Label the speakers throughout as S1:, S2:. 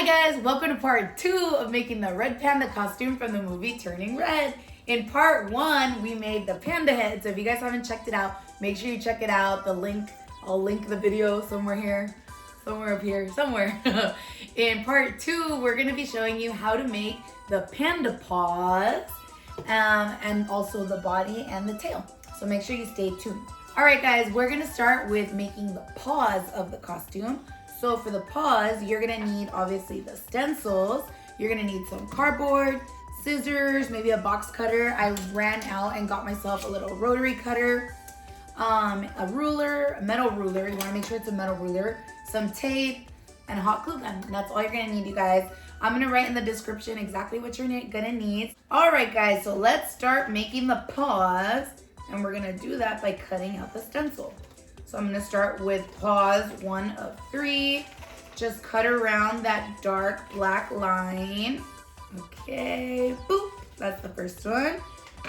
S1: Hi guys, welcome to part 2 of making the red panda costume from the movie Turning Red. In part 1, we made the panda head, so if you guys haven't checked it out, make sure you check it out. I'll link the video somewhere here, somewhere up here, somewhere. In part 2, we're going to be showing you how to make the panda paws, and also the body and the tail. So make sure you stay tuned. Alright guys, we're going to start with making the paws of the costume. So for the paws, you're gonna need obviously the stencils. You're gonna need some cardboard, scissors, maybe a box cutter. I ran out and got myself a little rotary cutter, a ruler, a metal ruler. You wanna make sure it's a metal ruler, some tape, and a hot glue gun. That's all you're gonna need, you guys. I'm gonna write in the description exactly what you're gonna need. All right, guys, so let's start making the paws, and we're gonna do that by cutting out the stencil. So I'm gonna start with paws 1 of 3. Just cut around that dark black line. Okay, boop, that's the first one.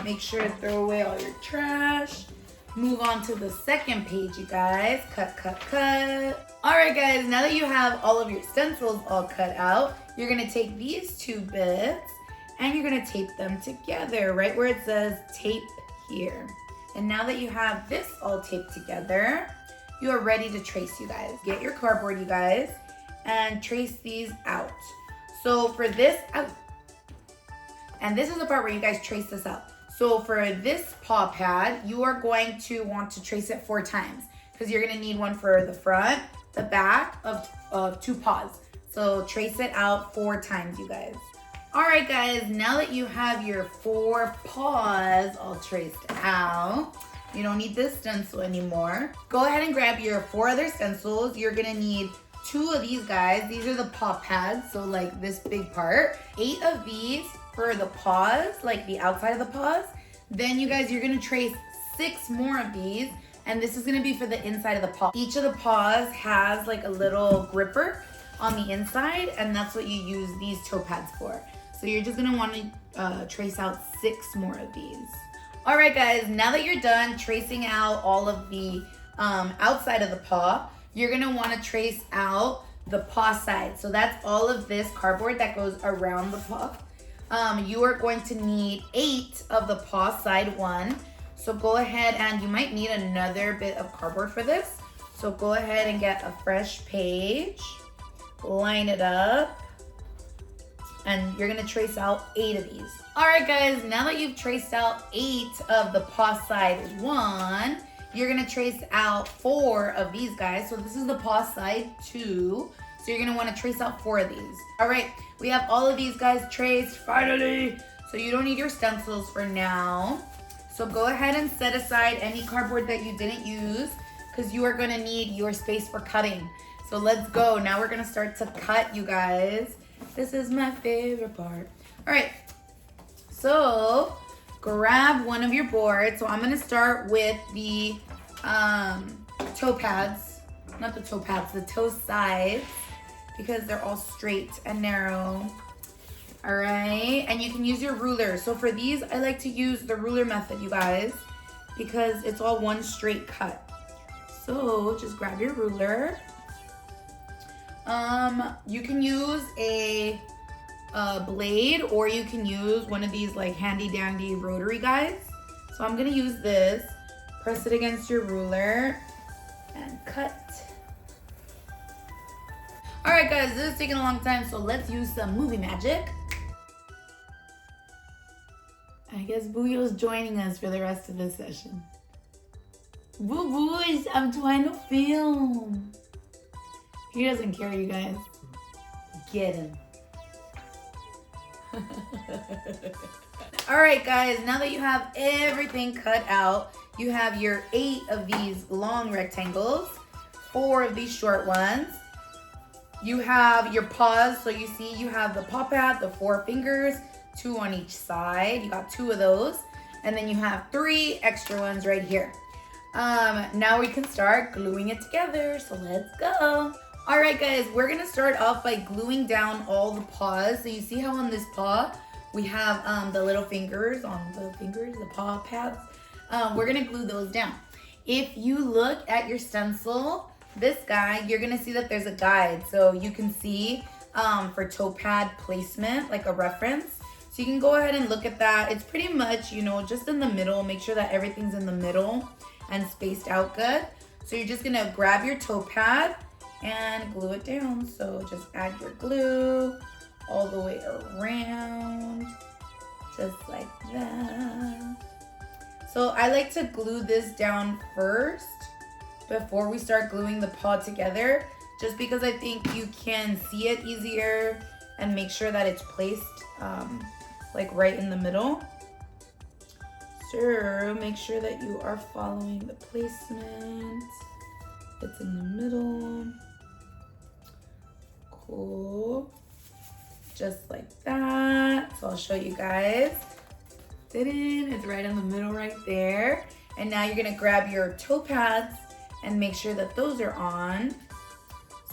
S1: Make sure to throw away all your trash. Move on to the second page, you guys. Cut, cut, cut. All right, guys, now that you have all of your stencils all cut out, you're gonna take these 2 bits and you're gonna tape them together right where it says tape here. And now that you have this all taped together, you are ready to trace, you guys. Get your cardboard, you guys, and trace these out. So for this out, and this is the part where you guys trace this out. So for this paw pad, you are going to want to trace it 4 times because you're gonna need one for the front, the back of 2 paws. So trace it out 4 times, you guys. All right, guys, now that you have your 4 paws all traced out, you don't need this stencil anymore. Go ahead and grab your 4 other stencils. You're gonna need 2 of these guys. These are the paw pads, so like this big part. 8 of these for the paws, like the outside of the paws. Then you guys, you're gonna trace 6 more of these, and this is gonna be for the inside of the paw. Each of the paws has like a little gripper on the inside, and that's what you use these toe pads for. So you're just gonna wanna trace out 6 more of these. All right, guys, now that you're done tracing out all of the outside of the paw, you're gonna wanna trace out the paw side. So that's all of this cardboard that goes around the paw. You are going to need 8 of the paw side 1. So go ahead, and you might need another bit of cardboard for this. So go ahead and get a fresh page, line it up, and you're gonna trace out 8 of these. All right, guys, now that you've traced out 8 of the paw side 1, you're gonna trace out 4 of these guys. So this is the paw side 2. So you're gonna wanna trace out 4 of these. All right, we have all of these guys traced, finally. So you don't need your stencils for now. So go ahead and set aside any cardboard that you didn't use because you are gonna need your space for cutting. So let's go. Now we're gonna start to cut, you guys. This is my favorite part. All right, so grab one of your boards. So I'm gonna start with the toe pads, not the toe pads, the toe sides, because they're all straight and narrow. All right, and you can use your ruler. So for these, I like to use the ruler method, you guys, because it's all one straight cut. So just grab your ruler. You can use a blade, or you can use one of these like handy dandy rotary guys. So I'm gonna use this. Press it against your ruler and cut. All right, guys, this is taking a long time, so let's use some movie magic. I guess Buyo's joining us for the rest of this session. Boo boys, I'm trying to film. He doesn't care, you guys. Get him. All right, guys, now that you have everything cut out, you have your 8 of these long rectangles, 4 of these short ones. You have your paws, so you see you have the paw pad, the 4 fingers, 2 on each side. You got 2 of those. And then you have 3 extra ones right here. Now we can start gluing it together, so let's go. All right, guys, we're gonna start off by gluing down all the paws. So you see how on this paw, we have the little fingers on the fingers, the paw pads. We're gonna glue those down. If you look at your stencil, this guy, you're gonna see that there's a guide. So you can see for toe pad placement, like a reference. So you can go ahead and look at that. It's pretty much, you know, just in the middle. Make sure that everything's in the middle and spaced out good. So you're just gonna grab your toe pad and glue it down. So just add your glue all the way around, just like that. So I like to glue this down first before we start gluing the paw together, just because I think you can see it easier and make sure that it's placed like right in the middle. So make sure that you are following the placement. It's in the middle. Cool. Just like that. So I'll show you guys. It's right in the middle right there. And now you're gonna grab your toe pads and make sure that those are on.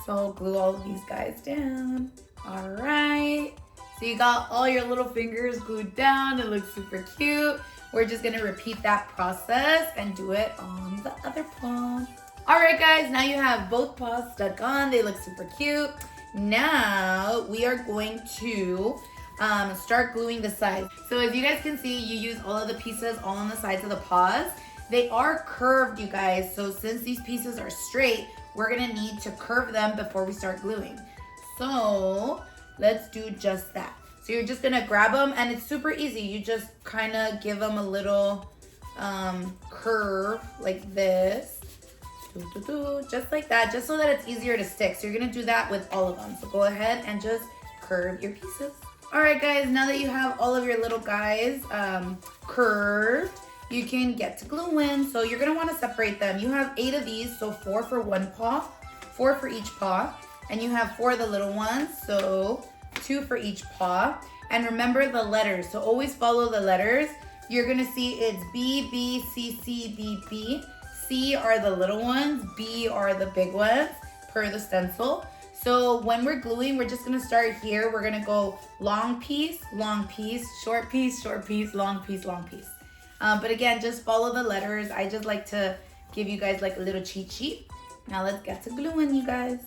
S1: So glue all of these guys down. All right. So you got all your little fingers glued down. It looks super cute. We're just gonna repeat that process and do it on the other paw. All right, guys, now you have both paws stuck on. They look super cute. Now we are going to start gluing the sides. So as you guys can see, you use all of the pieces all on the sides of the paws. They are curved, you guys. So since these pieces are straight, we're gonna need to curve them before we start gluing. So let's do just that. So you're just gonna grab them, and it's super easy. You just kind of give them a little curve like this. Just like that, just so that it's easier to stick. So you're gonna do that with all of them. So go ahead and just curve your pieces. All right, guys, now that you have all of your little guys curved, you can get to gluing. So you're gonna wanna separate them. You have 8 of these, so 4 for one paw, 4 for each paw, and you have 4 of the little ones, so 2 for each paw. And remember the letters, so always follow the letters. You're gonna see it's B, B, C, C, B, B. C are the little ones, B are the big ones per the stencil. So when we're gluing, we're just gonna start here. We're gonna go long piece, short piece, short piece, long piece, long piece. But again, just follow the letters. I just like to give you guys like a little cheat sheet. Now let's get to gluing, you guys.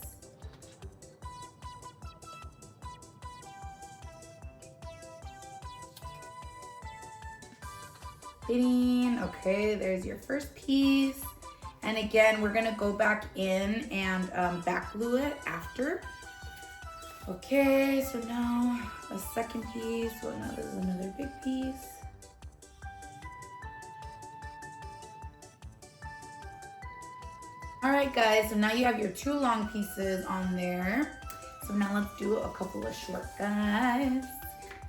S1: Okay, there's your first piece. And again, we're gonna go back in and back glue it after. Okay, so now a second piece. So now this is another big piece. All right, guys, so now you have your 2 long pieces on there. So now let's do a couple of short guys.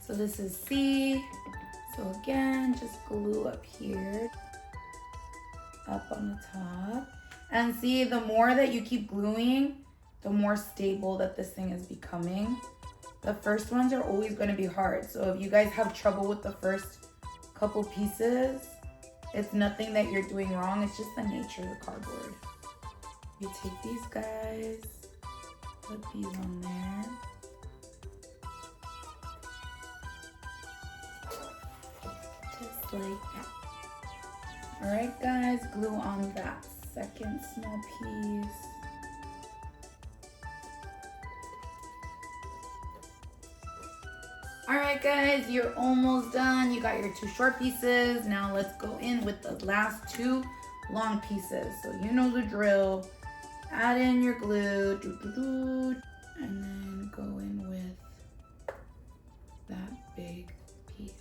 S1: So this is C. So again, just glue up here, up on the top. And see, the more that you keep gluing, the more stable that this thing is becoming. The first ones are always gonna be hard. So if you guys have trouble with the first couple pieces, it's nothing that you're doing wrong. It's just the nature of the cardboard. You take these guys, put these on there. Just like that. All right, guys, glue on that second small piece. All right, guys, you're almost done. You got your 2 short pieces. Now let's go in with the last 2 long pieces. So you know the drill. Add in your glue, and then go in with that big piece.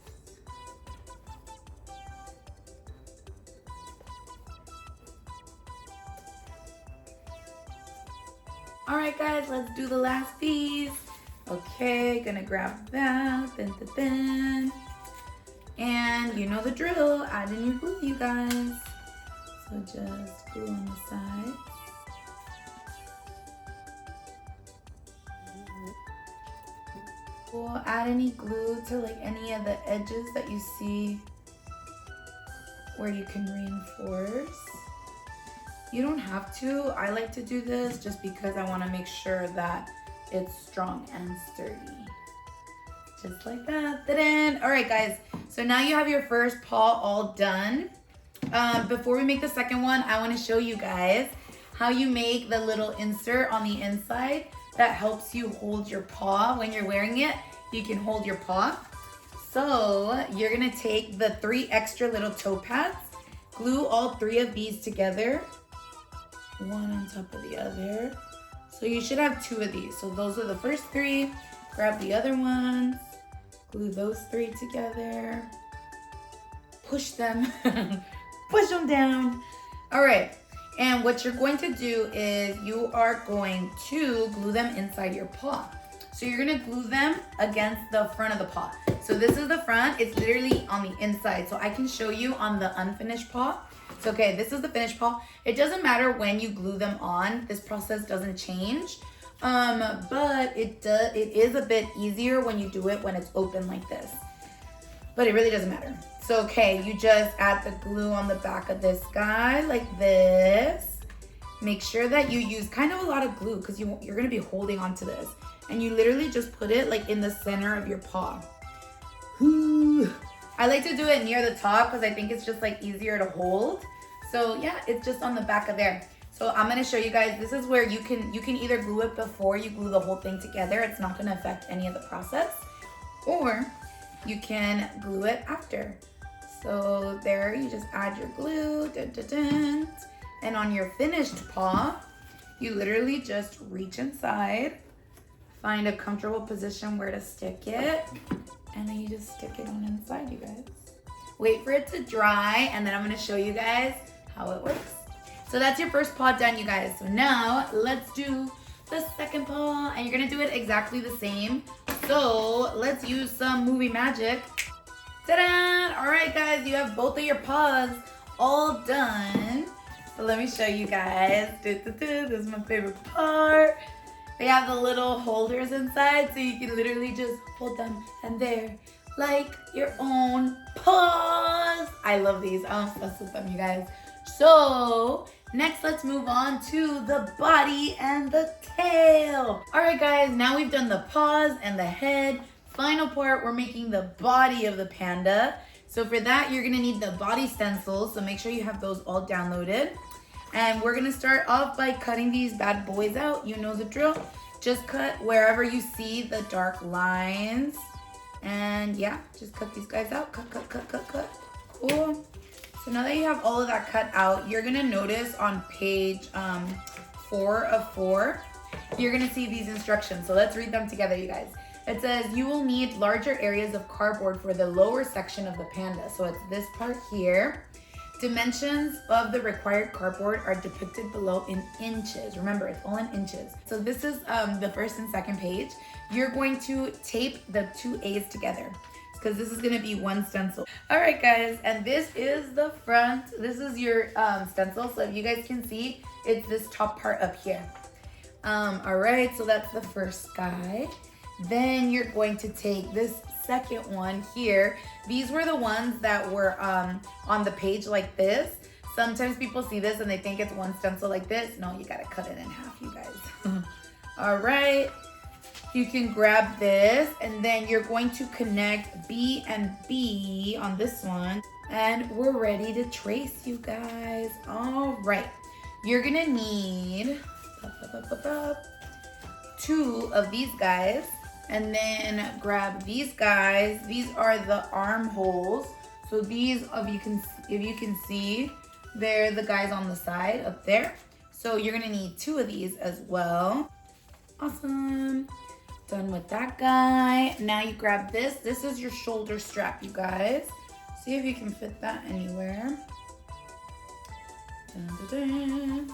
S1: All right, guys, let's do the last piece. Okay, gonna grab that, and you know the drill. Add in your glue, you guys. So just glue on the side. We'll add any glue to like any of the edges that you see where you can reinforce. You don't have to. I like to do this just because I want to make sure that it's strong and sturdy. Just like that. All right, guys. So now you have your first paw all done. Before we make the second one, I want to show you guys how you make the little insert on the inside. that helps you hold your paw when you're wearing it. You can hold your paw. So you're gonna take the 3 extra little toe pads, glue all 3 of these together, one on top of the other. So you should have 2 of these. So those are the first 3. Grab the other ones, glue those 3 together, push them, push them down. All right, and what you're going to do is you are going to glue them inside your paw. So you're gonna glue them against the front of the paw. So this is the front, it's literally on the inside. So I can show you on the unfinished paw. So okay, this is the finished paw. It doesn't matter when you glue them on, this process doesn't change. But it is a bit easier when you do it when it's open like this. But it really doesn't matter. So okay, you just add the glue on the back of this guy like this. Make sure that you use kind of a lot of glue because you're gonna be holding onto this. And you literally just put it like in the center of your paw. I like to do it near the top because I think it's just like easier to hold. So yeah, it's just on the back of there. So I'm gonna show you guys, this is where you can either glue it before you glue the whole thing together. It's not gonna affect any of the process. Or you can glue it after. So there, you just add your glue, dun, dun, dun. And on your finished paw, you literally just reach inside, find a comfortable position where to stick it, and then you just stick it on inside, you guys. Wait for it to dry, and then I'm gonna show you guys how it works. So that's your first paw done, you guys. So now let's do the second paw, and you're gonna do it exactly the same. So let's use some movie magic. Ta-da! All right, guys, you have both of your paws all done. So let me show you guys. This is my favorite part. They have the little holders inside, so you can literally just hold them, and they're like your own paws. I love these. I'm obsessed with them, you guys. So next, let's move on to the body and the tail. All right, guys, now we've done the paws and the head. Final part, we're making the body of the panda. So for that, you're gonna need the body stencils. So make sure you have those all downloaded. And we're gonna start off by cutting these bad boys out. You know the drill. Just cut wherever you see the dark lines. And yeah, just cut these guys out. Cut, cut, cut, cut, cut. Cool. So now that you have all of that cut out, you're gonna notice on page 4 of 4, you're gonna see these instructions. So let's read them together, you guys. It says, you will need larger areas of cardboard for the lower section of the panda. So it's this part here. Dimensions of the required cardboard are depicted below in inches. Remember, it's all in inches. So this is the first and second page. You're going to tape the 2 A's together because this is gonna be one stencil. All right, guys, and this is the front. This is your stencil. So if you guys can see, it's this top part up here. All right, so that's the first guy. Then you're going to take this second one here. These were the ones that were on the page like this. Sometimes people see this and they think it's one stencil like this. No, you gotta cut it in half, you guys. All right, you can grab this, and then you're going to connect B and B on this one, and we're ready to trace, you guys. All right, you're gonna need 2 of these guys. And then grab these guys. These are the armholes. So these, if you can see, they're the guys on the side up there. So you're gonna need 2 of these as well. Awesome. Done with that guy. Now you grab this. This is your shoulder strap, you guys. See if you can fit that anywhere. Dun, dun, dun.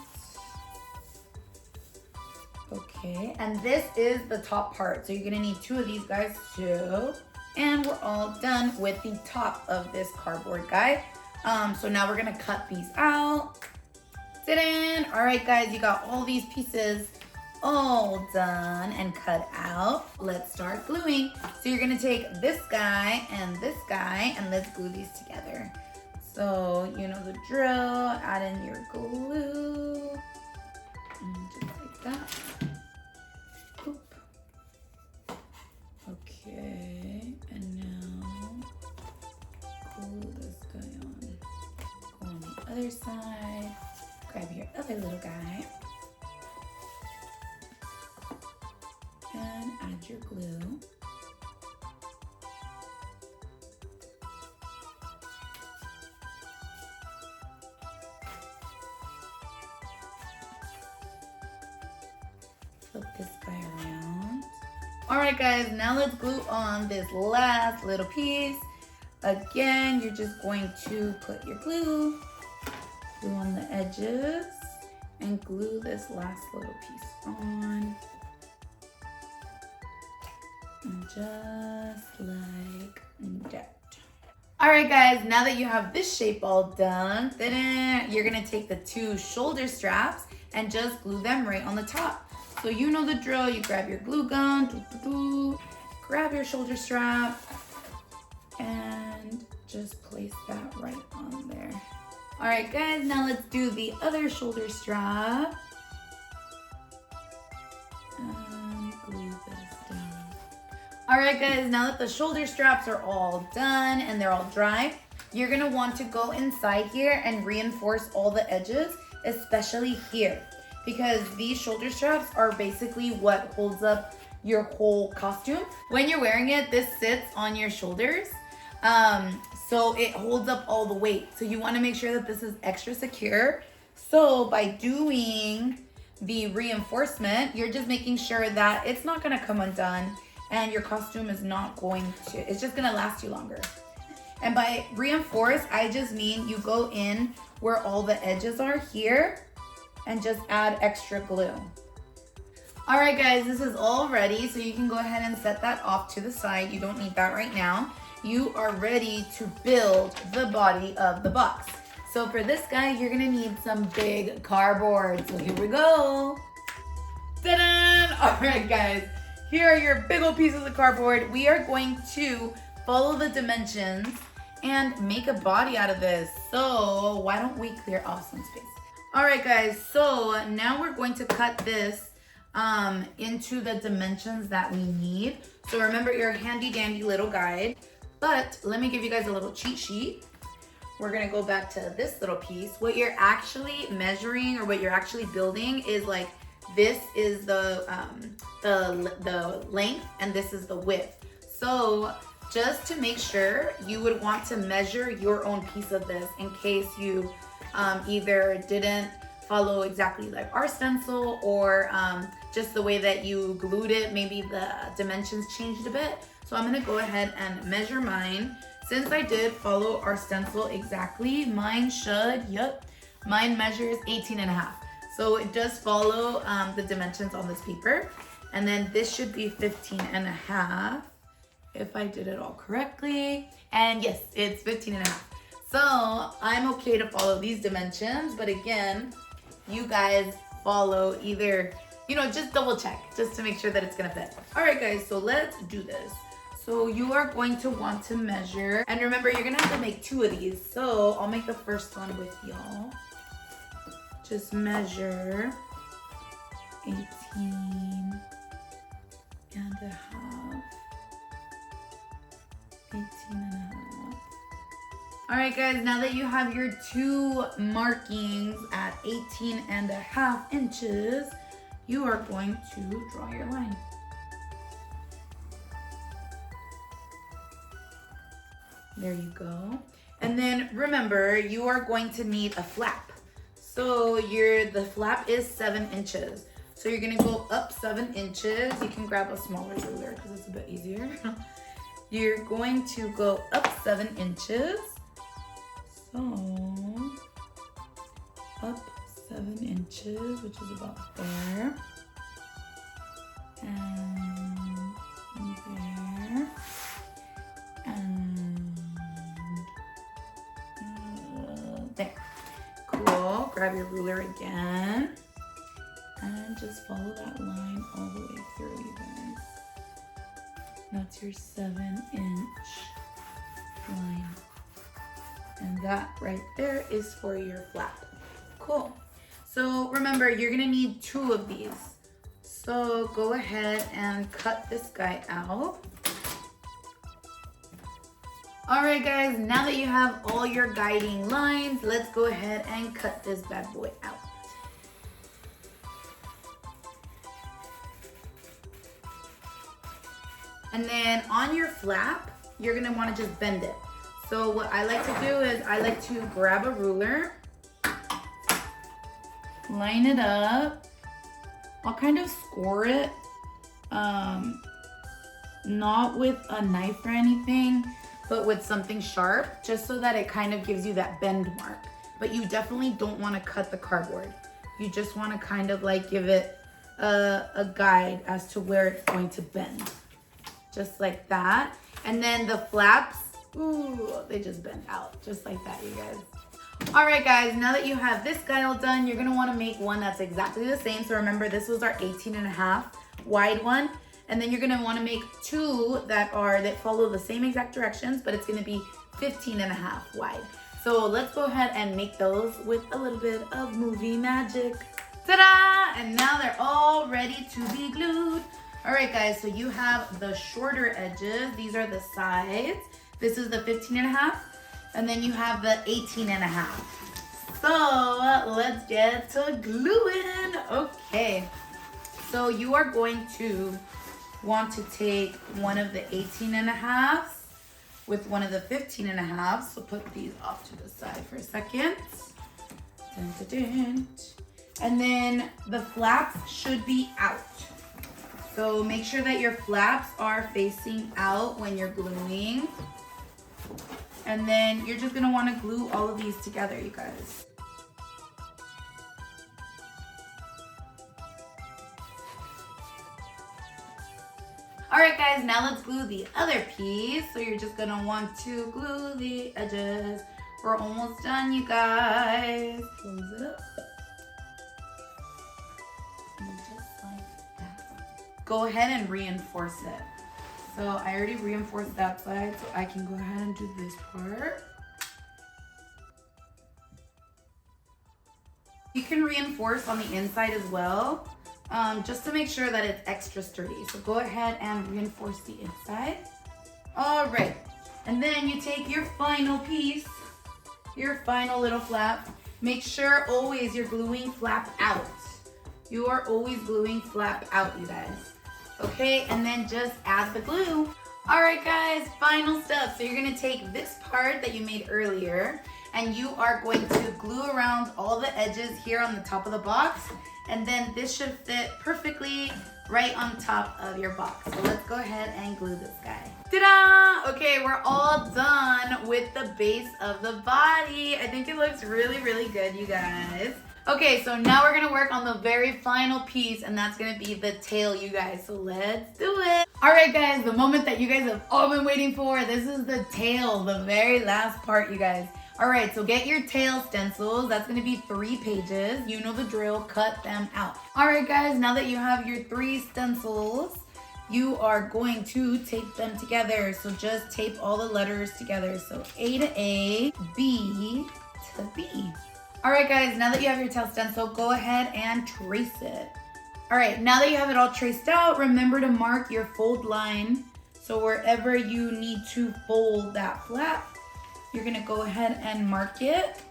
S1: Okay, and this is the top part. So you're gonna need 2 of these guys too. And we're all done with the top of this cardboard guy. So now we're gonna cut these out. Ta-da! All right, guys, you got all these pieces all done and cut out. Let's start gluing. So you're gonna take this guy, and let's glue these together. So you know the drill, add in your glue. And just like that. Oop. Okay, and now glue this guy on. Go on the other side. Grab your other little guy. here's your glue. Flip this guy around. All right, guys, now let's glue on this last little piece. Again, you're just going to put your glue on the edges and glue this last little piece on. And just like that. All right, guys, now that you have this shape all done, you're gonna take the 2 shoulder straps and just glue them right on the top. So you know the drill, you grab your glue gun, grab your shoulder strap, and just place that right on there. All right, guys, now let's do the other shoulder strap. And glue this down. All right, guys, now that the shoulder straps are all done and they're all dry, you're gonna want to go inside here and reinforce all the edges, especially here, because these shoulder straps are basically what holds up your whole costume. When you're wearing it, this sits on your shoulders, so it holds up all the weight. So you wanna make sure that this is extra secure. So by doing the reinforcement, you're just making sure that it's not gonna come undone and your costume is not going to, it's just gonna last you longer. And by reinforce, I just mean you go in where all the edges are here and just add extra glue. All right, guys, this is all ready, so you can go ahead and set that off to the side. You don't need that right now. You are ready to build the body of the box. So for this guy, you're gonna need some big cardboard. So here we go. Ta-da! All right, guys, here are your big old pieces of cardboard. We are going to follow the dimensions and make a body out of this. So why don't we clear off some space? All right, guys, so now we're going to cut this into the dimensions that we need. So remember your handy dandy little guide, but let me give you guys a little cheat sheet. We're gonna go back to this little piece. What you're actually measuring or what you're actually building is like, this is the length and this is the width. So just to make sure, you would want to measure your own piece of this in case you either didn't follow exactly like our stencil or just the way that you glued it, maybe the dimensions changed a bit. So I'm gonna go ahead and measure mine. Since I did follow our stencil exactly, mine measures 18.5. So it does follow the dimensions on this paper. And then this should be 15.5 if I did it all correctly. And yes, it's 15.5. So I'm okay to follow these dimensions, but again, you guys follow either, just double check just to make sure that it's gonna fit. All right, guys, so let's do this. So you are going to want to measure, and remember, you're gonna have to make 2 of these. So I'll make the first one with y'all. Just measure 18.5. 18.5. All right, guys, now that you have your 2 markings at 18.5 inches, you are going to draw your line. There you go. And then remember, you are going to need a flap. So the flap is 7 inches. So you're gonna go up 7 inches. You can grab a smaller ruler because it's a bit easier. You're going to go up 7 inches. So up 7 inches, which is about there. And there. And there. Cool. Grab your ruler again. And just follow that line all the way through, you guys. That's your 7-inch line. And that right there is for your flap. Cool. So remember, you're gonna need 2 of these. So go ahead and cut this guy out. All right, guys, now that you have all your guiding lines, let's go ahead and cut this bad boy out. And then on your flap, you're gonna wanna just bend it. So what I like to do is I like to grab a ruler, line it up. I'll kind of score it, not with a knife or anything, but with something sharp, just so that it kind of gives you that bend mark. But you definitely don't want to cut the cardboard. You just want to kind of like give it a guide as to where it's going to bend. Just like that. And then the flaps, ooh, they just bend out, just like that, you guys. All right, guys, now that you have this guy all done, you're gonna wanna make one that's exactly the same. So remember, this was our 18.5 wide one. And then you're gonna wanna make two that follow the same exact directions, but it's gonna be 15.5 wide. So let's go ahead and make those with a little bit of movie magic. Ta-da! And now they're all ready to be glued. All right, guys, so you have the shorter edges. These are the sides. This is the 15.5. And then you have the 18.5. So let's get to gluing. Okay. So you are going to want to take one of the 18.5 with one of the 15.5. So put these off to the side for a second. Dun, dun, dun. And then the flaps should be out. So make sure that your flaps are facing out when you're gluing. And then you're just gonna wanna glue all of these together, you guys. All right, guys, now let's glue the other piece. So you're just gonna want to glue the edges. We're almost done, you guys. Close it up. And just like that. Go ahead and reinforce it. So I already reinforced that side, so I can go ahead and do this part. You can reinforce on the inside as well, just to make sure that it's extra sturdy. So go ahead and reinforce the inside. All right, and then you take your final piece, your final little flap. Make sure always you're gluing flap out. You are always gluing flap out, you guys. Okay, and then just add the glue. All right, guys, final step. So you're gonna take this part that you made earlier, and you are going to glue around all the edges here on the top of the box, and then this should fit perfectly right on top of your box. So let's go ahead and glue this guy. Ta-da! Okay, we're all done with the base of the body. I think it looks really, really good, you guys. Okay, so now we're gonna work on the very final piece, and that's gonna be the tail, you guys. So let's do it. All right, guys, the moment that you guys have all been waiting for. This is the tail, the very last part, you guys. All right, so get your tail stencils. That's gonna be 3 pages. You know the drill, cut them out. All right, guys, now that you have your 3 stencils, you are going to tape them together. So just tape all the letters together. So A to A, B to B. All right, guys, now that you have your tail stencil, go ahead and trace it. All right, now that you have it all traced out, remember to mark your fold line. So wherever you need to fold that flap, you're gonna go ahead and mark it.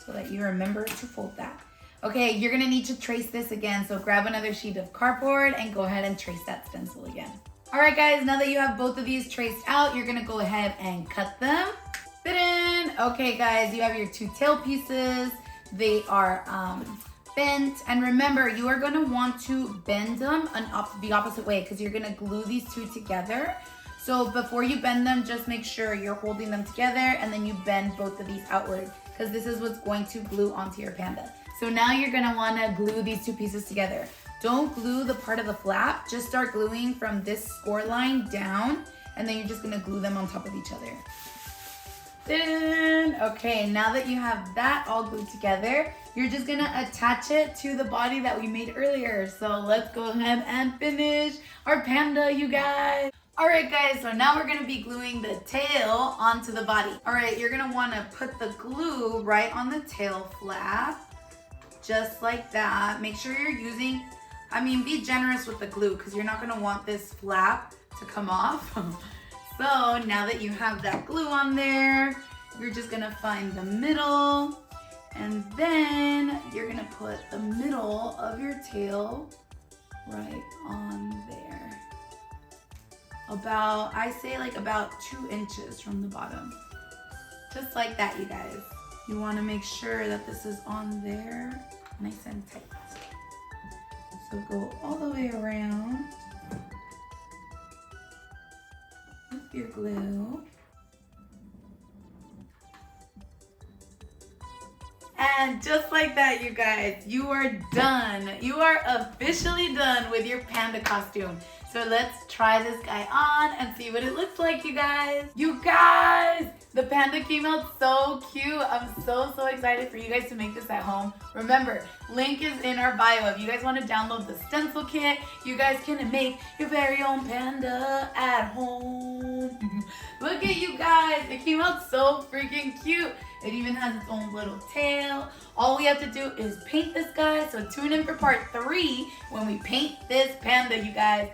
S1: So that you remember to fold that. Okay, you're gonna need to trace this again. So grab another sheet of cardboard and go ahead and trace that stencil again. All right, guys, now that you have both of these traced out, you're gonna go ahead and cut them. Okay, guys, you have your 2 tail pieces. They are bent. And remember, you are gonna want to bend them the opposite way because you're gonna glue these 2 together. So before you bend them, just make sure you're holding them together and then you bend both of these outward because this is what's going to glue onto your panda. So now you're gonna wanna glue these 2 pieces together. Don't glue the part of the flap, just start gluing from this score line down, and then you're just gonna glue them on top of each other. Okay, now that you have that all glued together, you're just gonna attach it to the body that we made earlier. So let's go ahead and finish our panda, you guys. All right, guys, so now we're gonna be gluing the tail onto the body. All right, you're gonna wanna put the glue right on the tail flap, just like that. Make sure you're using, be generous with the glue because you're not gonna want this flap to come off. So now that you have that glue on there, you're just gonna find the middle And then you're gonna put the middle of your tail right on there. I say like about 2 inches from the bottom. Just like that, you guys. You wanna make sure that this is on there, nice and tight. So go all the way around with your glue. And just like that, you guys, you are done. You are officially done with your panda costume. So let's try this guy on and see what it looks like, you guys. You guys, the panda came out so cute. I'm so excited for you guys to make this at home. Remember, link is in our bio. If you guys want to download the stencil kit, you guys can make your very own panda at home. Look at you guys. It came out so freaking cute. It even has its own little tail. All we have to do is paint this guy. So tune in for part 3 when we paint this panda, you guys.